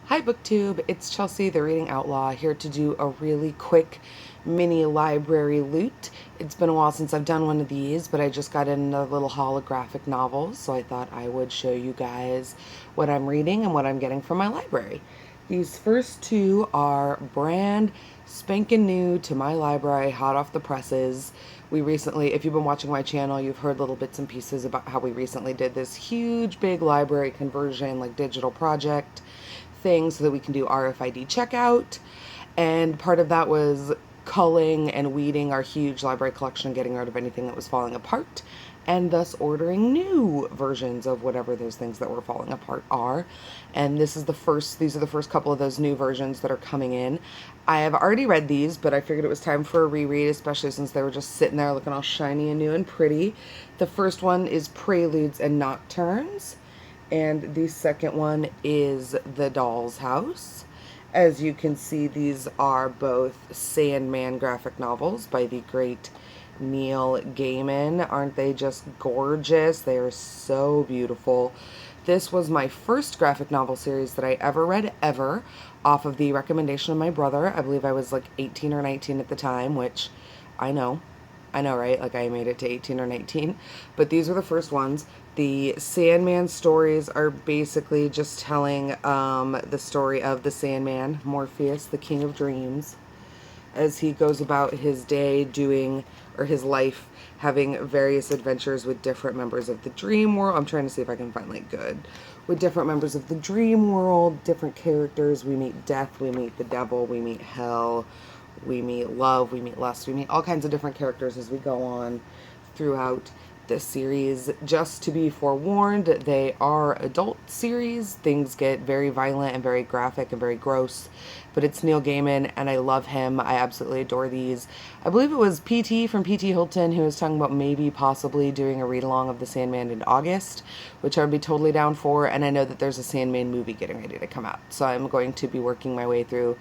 Hi BookTube, it's Chelsea the Reading Outlaw here to do a really quick mini library loot. It's been a while since I've done one of these, but I just got in a little holographic novel, so I thought I would show you guys what I'm reading and what I'm getting from my library. These first two are brand spanking new to my library, hot off the presses. We recently, if you've been watching my channel, you've heard little bits and pieces about how we recently did this huge big library conversion, like digital project thing so that we can do RFID checkout. And part of that was culling and weeding our huge library collection, getting rid of anything that was falling apart, and thus ordering new versions of whatever those things that were falling apart are. And these are the first couple of those new versions that are coming in. I have already read these, but I figured it was time for a reread, especially since they were just sitting there looking all shiny and new and pretty. The first one is Preludes and Nocturnes, and the second one is The Doll's House. As you can see, these are both Sandman graphic novels by the great Neil Gaiman. Aren't they just gorgeous? They are so beautiful. This was my first graphic novel series that I ever read, ever, off of the recommendation of my brother. I believe I was like 18 or 19 at the time, which I know. I know, right? Like I made it to 18 or 19. But these were the first ones. The Sandman stories are basically just telling the story of the Sandman, Morpheus, the King of Dreams, as he goes about his day doing, or his life, having various adventures with different members of the dream world. I'm trying to see if I can find like good. With different members of the dream world, different characters. We meet death, we meet the devil, we meet hell, we meet love, we meet lust, we meet all kinds of different characters as we go on throughout this series. Just to be forewarned, they are adult series. Things get very violent and very graphic and very gross, but it's Neil Gaiman and I love him. I absolutely adore these. I believe it was PT from PT Hilton who was talking about maybe possibly doing a read along of The Sandman in August, which I would be totally down for. And I know that there's a Sandman movie getting ready to come out, so I'm going to be working my way through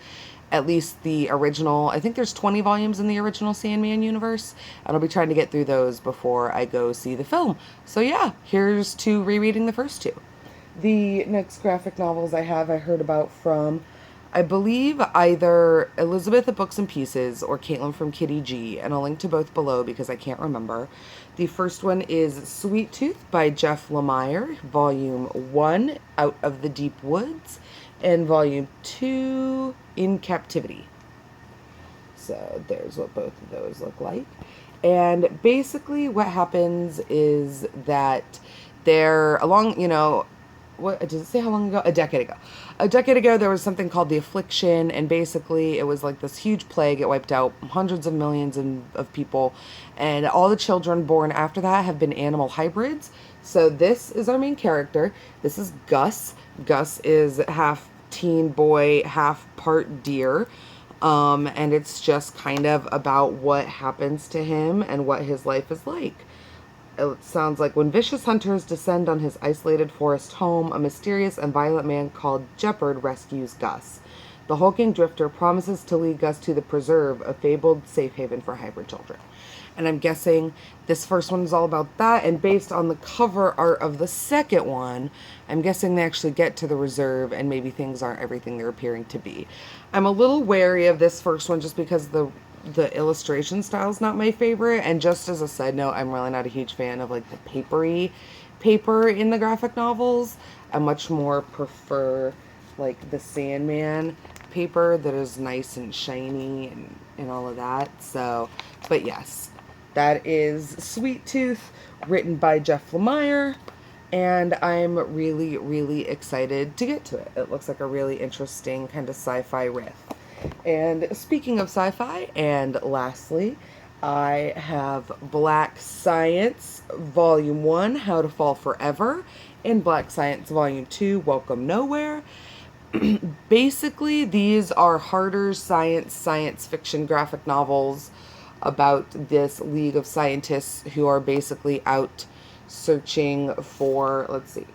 at least the original. I think there's 20 volumes in the original Sandman universe, and I'll be trying to get through those before I go see the film. So yeah, here's to rereading the first two. The next graphic novels I heard about from, I believe, either Elizabeth at Books and Pieces or Caitlin from Kitty G, and I'll link to both below because I can't remember. The first one is Sweet Tooth by Jeff Lemire, Volume 1, Out of the Deep Woods, and Volume 2, In Captivity. So there's what both of those look like. And basically what happens is that they're along, what does it say how long ago? A decade ago. A decade ago, there was something called the Affliction, and basically it was like this huge plague. It wiped out hundreds of millions of people, and all the children born after that have been animal hybrids. So this is our main character. This is Gus. Gus is half teen boy, half part deer. And it's just kind of about what happens to him and what his life is like. It sounds like when vicious hunters descend on his isolated forest home, a mysterious and violent man called Jeopard rescues Gus. The hulking drifter promises to lead Gus to the Preserve, a fabled safe haven for hybrid children. And I'm guessing this first one is all about that, and based on the cover art of the second one, I'm guessing they actually get to the reserve and maybe things aren't everything they're appearing to be. I'm a little wary of this first one just because the illustration style is not my favorite, and just as a side note, I'm really not a huge fan of like the papery paper in the graphic novels. I much more prefer like the Sandman paper that is nice and shiny and all of that. So, but yes, that is Sweet Tooth, written by Jeff Lemire, and I'm really, really excited to get to it. It looks like a really interesting kind of sci-fi riff. And speaking of sci-fi, and lastly, I have Black Science Volume 1, How to Fall Forever, and Black Science Volume 2, Welcome Nowhere. Basically, these are harder science fiction graphic novels about this league of scientists who are basically out searching for, let's see,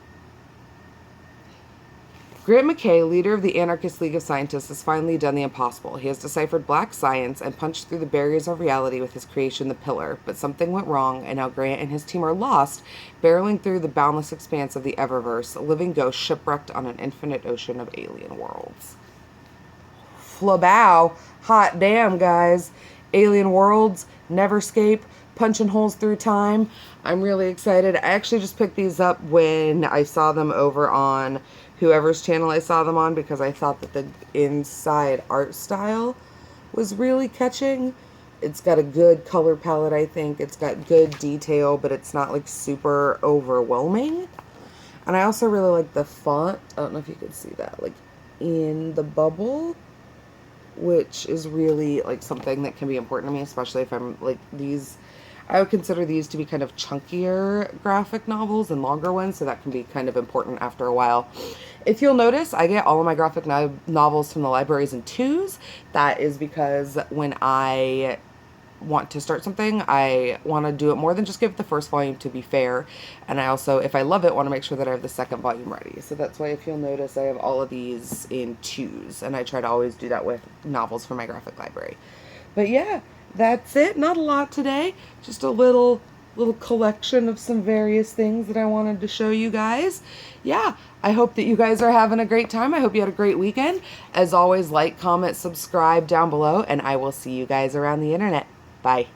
Grant McKay, leader of the Anarchist League of Scientists, has finally done the impossible. He has deciphered black science and punched through the barriers of reality with his creation, The Pillar. But something went wrong, and now Grant and his team are lost, barreling through the boundless expanse of the Eververse, a living ghost shipwrecked on an infinite ocean of alien worlds. Flabow. Hot damn, guys. Alien worlds, Neverscape, punching holes through time. I'm really excited. I actually just picked these up when I saw them over on whoever's channel I saw them on, because I thought that the inside art style was really catching. It's got a good color palette, I think. It's got good detail, but it's not like super overwhelming. And I also really like the font. I don't know if you can see that, like in the bubble, which is really like something that can be important to me, especially if I'm like these. I would consider these to be kind of chunkier graphic novels and longer ones, so that can be kind of important after a while. If you'll notice, I get all of my graphic novels from the libraries in twos. That is because when I want to start something, I want to do it more than just give it the first volume, to be fair. And I also, if I love it, want to make sure that I have the second volume ready. So that's why, if you'll notice, I have all of these in twos, and I try to always do that with novels from my graphic library. But yeah, that's it. Not a lot today. Just a little collection of some various things that I wanted to show you guys. Yeah, I hope that you guys are having a great time. I hope you had a great weekend. As always, like, comment, subscribe down below, and I will see you guys around the internet. Bye.